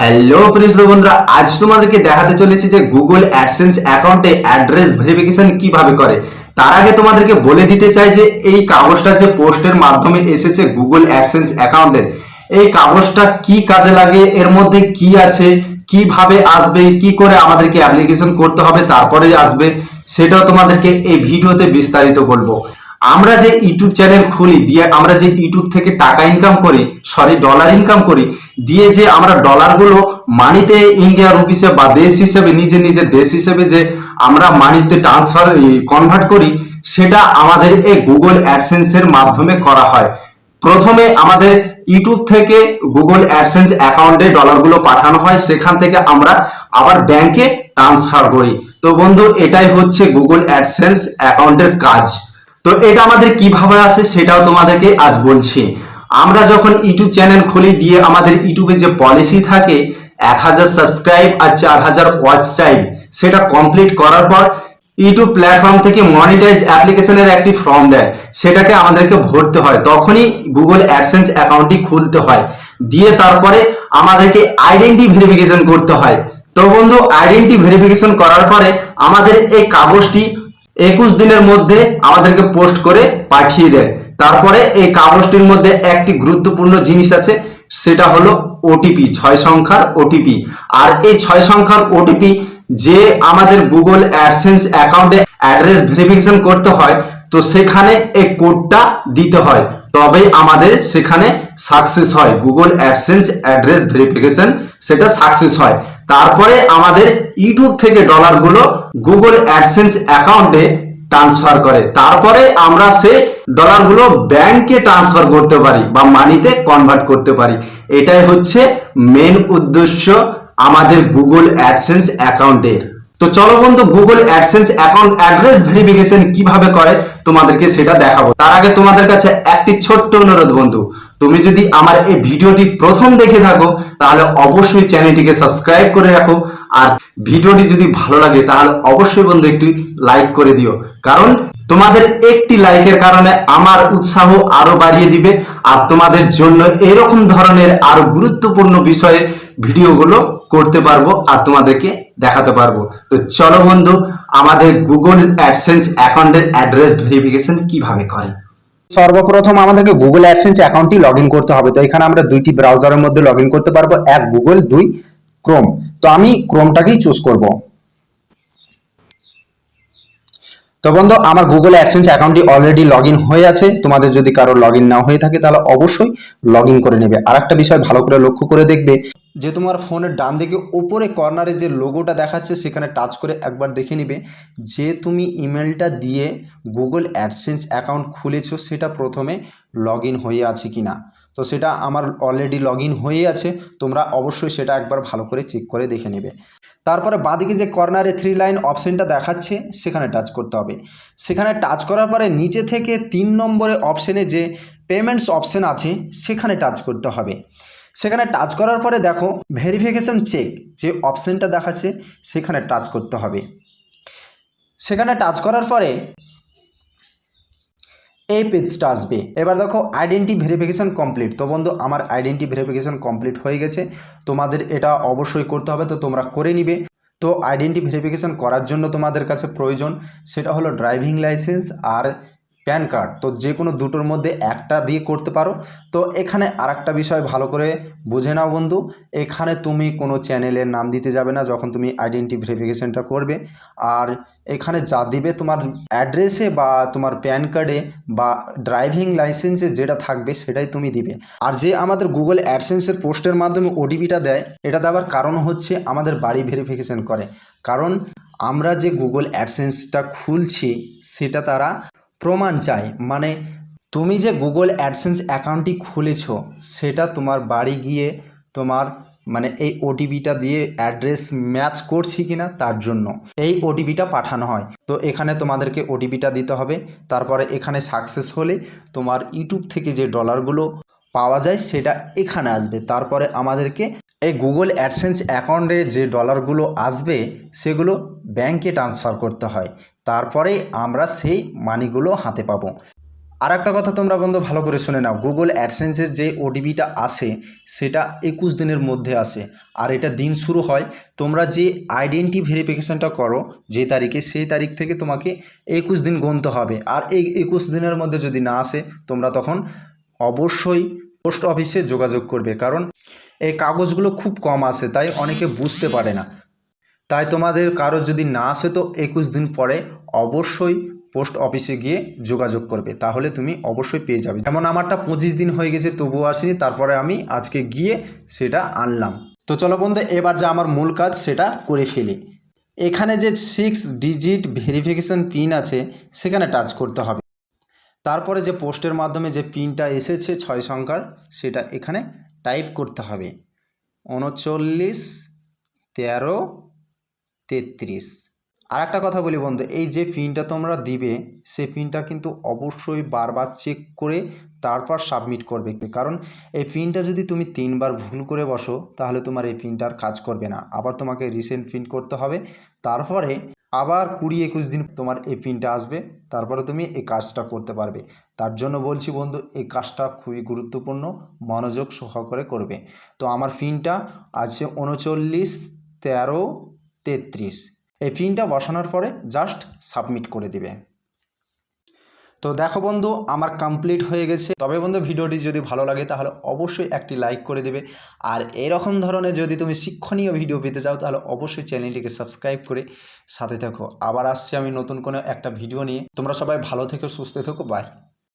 Hello প্রিয় বন্ধুরা, আজ তোমাদেরকে দেখাতে চলেছি যে গুগল অ্যাডসেন্স অ্যাকাউন্টে অ্যাড্রেস ভেরিফিকেশন কিভাবে করে। তার আগে তোমাদেরকে বলে দিতে চাই যে এই কাগজটা যে পোস্টের মাধ্যমে এসেছে গুগল অ্যাডসেন্স অ্যাকাউন্টের, এই কাগজটা কি কাজে লাগে, এর মধ্যে কি আছে, কিভাবে আসবে, কি করে আমাদেরকে অ্যাপ্লিকেশন করতে হবে তারপরে আসবে, সেটাও তোমাদেরকে এই ভিডিওতে বিস্তারিত বলবো। আমরা যে ইউটিউব চ্যানেল খুলি, দিয়ে আমরা যে ইউটিউব থেকে টাকা ইনকাম করি, ডলার ইনকাম করি, দিয়ে যে আমরা ডলারগুলো মানিতে ইন্ডিয়া রুপিসে বা দেশ হিসেবে নিজের দেশ হিসেবে যে আমরা মানিতে ট্রান্সফার কনভার্ট করি, সেটা আমাদের এই গুগল অ্যাডসেন্স এর মাধ্যমে করা হয়। প্রথমে আমাদের ইউটিউব থেকে গুগল অ্যাডসেন্স অ্যাকাউন্টে ডলারগুলো পাঠানো হয়, সেখান থেকে আমরা আবার ব্যাংকে ট্রান্সফার করি। তো বন্ধু, এটাই হচ্ছে গুগল অ্যাডসেন্স অ্যাকাউন্টের কাজ। তো এটা আমাদের কিভাবে আসে সেটাও তোমাদেরকে আজ বলছি। আমরা যখন ইউটিউব চ্যানেল খুলি, দিয়ে আমাদের ইউটিউবে যে পলিসি থাকে 1000 সাবস্ক্রাইব আর 4000 ওয়াচ টাইম, সেটা কমপ্লিট করার পর ইউটিউব প্ল্যাটফর্ম থেকে মনিটাইজ অ্যাপ্লিকেশনের একটি ফর্ম দেয়, সেটাকে আমাদেরকে ভরতে হয়। তখনই গুগল অ্যাডসেন্স অ্যাকাউন্টটি খুলতে হয়, দিয়ে তারপরে আমাদেরকে আইডেন্টি ভেরিফিকেশন করতে হয়। তো বন্ধু, আইডেন্টি ভেরিফিকেশন করার পরে আমাদের এই কাগজটি 21 দিনের মধ্যে আমাদেরকে পোস্ট করে পাঠিয়ে দেয়। তারপরে এই কাগজটির মধ্যে একটি গুরুত্বপূর্ণ জিনিস আছে, সেটা হলো ওটিপি, 6 সংখ্যার ওটিপি। আর এই 6 সংখ্যার ওটিপি যে আমাদের গুগল অ্যাডসেন্স অ্যাকাউন্টে অ্যাড্রেস ভেরিফিকেশন করতে হয়, তো সেখানে এই কোডটা দিতে হয়, তবে আমাদের সেখানে সাকসেস হয়, গুগল অ্যাডসেন্স অ্যাড্রেস ভেরিফিকেশন সেটা সাকসেস হয়। তারপরে আমাদের ইউটিউব থেকে ডলারগুলো গুগল অ্যাডসেন্স অ্যাকাউন্টে ট্রান্সফার করে, তারপরে আমরা সেই ডলারগুলো ব্যাংকে ট্রান্সফার করতে পারি বা মানিতে কনভার্ট করতে পারি। এটাই হচ্ছে মেন উদ্দেশ্য আমাদের গুগল অ্যাডসেন্স অ্যাকাউন্টের। তো চলো বন্ধু, Google AdSense account address verification কিভাবে করে তোমাদেরকে সেটা দেখাবো। তার আগে তোমাদের কাছে একটি ছোট্ট অনুরোধ বন্ধু, তুমি যদি আমার এই ভিডিওটি প্রথম দেখে থাকো তাহলে অবশ্যই চ্যানেলটিকে সাবস্ক্রাইব করে রাখো, আর ভিডিওটি যদি ভালো লাগে তাহলে অবশ্যই বন্ধু একটি লাইক করে দিও, কারণ তোমাদের একটি লাইকের কারণে আমার উৎসাহ আরো বাড়িয়ে দিবে, আর তোমাদের জন্য এরকম ধরনের আরো গুরুত্বপূর্ণ বিষয়ে ভিডিওগুলো করতে পারবো আর তোমাদেরকে দেখাতে পারবো। তো চলো বন্ধু, আমাদের গুগল অ্যাডসেন্স অ্যাকাউন্টের অ্যাড্রেস ভেরিফিকেশন কিভাবে করে। সর্বপ্রথম আমাদেরকে গুগল অ্যাডসেন্স অ্যাকাউন্টটি লগ ইন করতে হবে। তো এখানে আমরা দুইটি ব্রাউজারের মধ্যে লগ ইন করতে পারবো, এক গুগল, দুই ক্রোম। তো আমি ক্রোমটাকেই চুজ করব। তো বন্ধু, আমার গুগল অ্যাডসেন্স অ্যাকাউন্টটি অলরেডি লগ ইন হয়ে আছে। তোমাদের যদি কারো লগ ইন না হয়ে থাকে তাহলে অবশ্যই লগ ইন করে নেবে। আর একটা বিষয় ভালো করে লক্ষ্য করে দেখবে যে তোমার ফোনের ডান দিকে উপরে কর্নারে যে লোগোটা দেখাচ্ছে, সেখানে টাচ করে একবার দেখে নিবে যে তুমি ইমেলটা দিয়ে গুগল অ্যাডসেন্স অ্যাকাউন্ট খুলেছো সেটা প্রথমে লগ ইন হয়ে আছে কিনা। তো সেটা আমার অলরেডি লগ ইন হয়ে আছে, তোমরা অবশ্যই সেটা একবার ভালো করে চেক করে দেখে নেবে। তারপরে বাঁদিকে যে কর্নারে 3 লাইন অপশানটা দেখাচ্ছে সেখানে টাচ করতে হবে। সেখানে টাচ করার পরে নিচে থেকে 3 নম্বরে অপশানে যে পেমেন্টস অপশান আছে সেখানে টাচ করতে হবে। সেখানে টাচ করার পরে দেখো ভেরিফিকেশন চেক যে অপশানটা দেখাচ্ছে সেখানে টাচ করতে হবে। সেখানে টাচ করার পরে এই পেজটা আসবে। এবার দেখো আইডেন্টি ভেরিফিকেশন কমপ্লিট। তো বন্ধু, আমার আইডেন্টি ভেরিফিকেশন কমপ্লিট হয়ে গেছে। তোমাদের এটা অবশ্যই করতে হবে, তো তোমরা করে নিবে। তো আইডেন্টি ভেরিফিকেশন করার জন্য তোমাদের কাছে প্রয়োজন সেটা হলো ড্রাইভিং লাইসেন্স আর প্যান কার্ড। তো যে কোনো দুটোর মধ্যে একটা দিয়ে করতে পারো। তো এখানে আরেকটা বিষয় ভালো করে বুঝে নাও বন্ধু, এখানে তুমি কোনো চ্যানেলের নাম দিতে যাবে না যখন তুমি আইডেন্টি ভেরিফিকেশনটা করবে। আর এখানে যা দিবে তোমার অ্যাড্রেসে বা তোমার প্যান কার্ডে বা ড্রাইভিং লাইসেন্সে যেটা থাকবে সেটাই তুমি দিবে। আর যে আমাদের গুগল অ্যাডসেন্সের পোস্টের মাধ্যমে ওটিপিটা দেয়, এটা দেওয়ার কারণ হচ্ছে আমাদের বাড়ি ভেরিফিকেশন করে। কারণ আমরা যে গুগল অ্যাডসেন্সটা খুলছি সেটা তারা প্রমাণ চায়, মানে তুমি যে গুগল অ্যাডসেন্স অ্যাকাউন্টটি খুলেছ সেটা তোমার বাড়ি গিয়ে তোমার মানে এই ওটিপিটা দিয়ে অ্যাড্রেস ম্যাচ করছি কিনা তার জন্য এই ওটিপিটা পাঠানো হয়। তো এখানে তোমাদেরকে ওটিপিটা দিতে হবে। তারপরে এখানে সাকসেস হলে তোমার ইউটিউব থেকে যে ডলারগুলো পাওয়া যায় সেটা এখানে আসবে। তারপরে আমাদেরকে এই গুগল অ্যাডসেন্স অ্যাকাউন্টে যে ডলারগুলো আসবে সেগুলো ব্যাংকে ট্রান্সফার করতে হয়, তারপরে আমরা সেই মানিগুলো হাতে পাবো। আর একটা কথা তোমরা বন্ধু ভালো করে শুনে নাও, গুগল অ্যাডসেন্সের যে ওটিপিটা আসে সেটা 21 দিনের মধ্যে আসে। আর এটা দিন শুরু হয় তোমরা যে আইডেন্টি ভেরিফিকেশানটা করো যে তারিখে, সেই তারিখ থেকে তোমাকে 21 দিন গুনতে হবে। আর এই 21 দিনের মধ্যে যদি না আসে তোমরা তখন অবশ্যই পোস্ট অফিসে যোগাযোগ করবে, কারণ এই কাগজগুলো খুব কম আসে, তাই অনেকে বুঝতে পারে না। তাই তোমাদের কারো যদি না আসে তো 21 দিন পরে অবশ্যই পোস্ট অফিসে গিয়ে যোগাযোগ করবে, তাহলে তুমি অবশ্যই পেয়ে যাবে। যেমন আমারটা 25 দিন হয়ে গেছে তবুও আসেনি, তারপরে আমি আজকে গিয়ে সেটা আনলাম। তো চলো বন্ধু, এবার যা আমার মূল কাজ সেটা করে ফেলি। এখানে যে 6 ডিজিট ভেরিফিকেশন পিন আছে সেখানে টাচ করতে হবে। তারপরে যে পোস্টের মাধ্যমে যে পিনটা এসেছে 6 সংখ্যার সেটা এখানে টাইপ করতে হবে, 39 13 33। আর একটা কথা বলি বন্ধু, এই যে পিনটা তোমরা দিবে সেই পিনটা কিন্তু অবশ্যই বারবার চেক করে তারপর সাবমিট করবে, কারণ এই পিনটা যদি তুমি 3বার ভুল করে বসো তাহলে তোমার এই পিনটার কাজ করবে না। আবার তোমাকে রিসেন্ট পিন করতে হবে, তারপরে আবার 20-21 দিন তোমার এই পিনটা আসবে, তারপরে তুমি এই কাজটা করতে পারবে। তার জন্য বলছি বন্ধু, এই কাজটা খুবই গুরুত্বপূর্ণ, মনোযোগ সহকারে করবে। তো আমার পিনটা আছে 39 13 33। এই পিনটা বসানোর পরে জাস্ট সাবমিট করে দিবে। তো দেখো বন্ধু, আমার কমপ্লিট হয়ে গেছে। তবে বন্ধু, ভিডিওটি যদি ভালো লাগে তাহলে অবশ্যই একটি লাইক করে দেবে। আর এরকম ধরনের যদি তুমি শিক্ষণীয় ভিডিও পেতে চাও তাহলে অবশ্যই চ্যানেলটিকে সাবস্ক্রাইব করে সাথে থাকো। আবার আসছি আমি নতুন কোনো একটা ভিডিও নিয়ে। তোমরা সবাই ভালো থেকো, সুস্থ থেকো, বাই।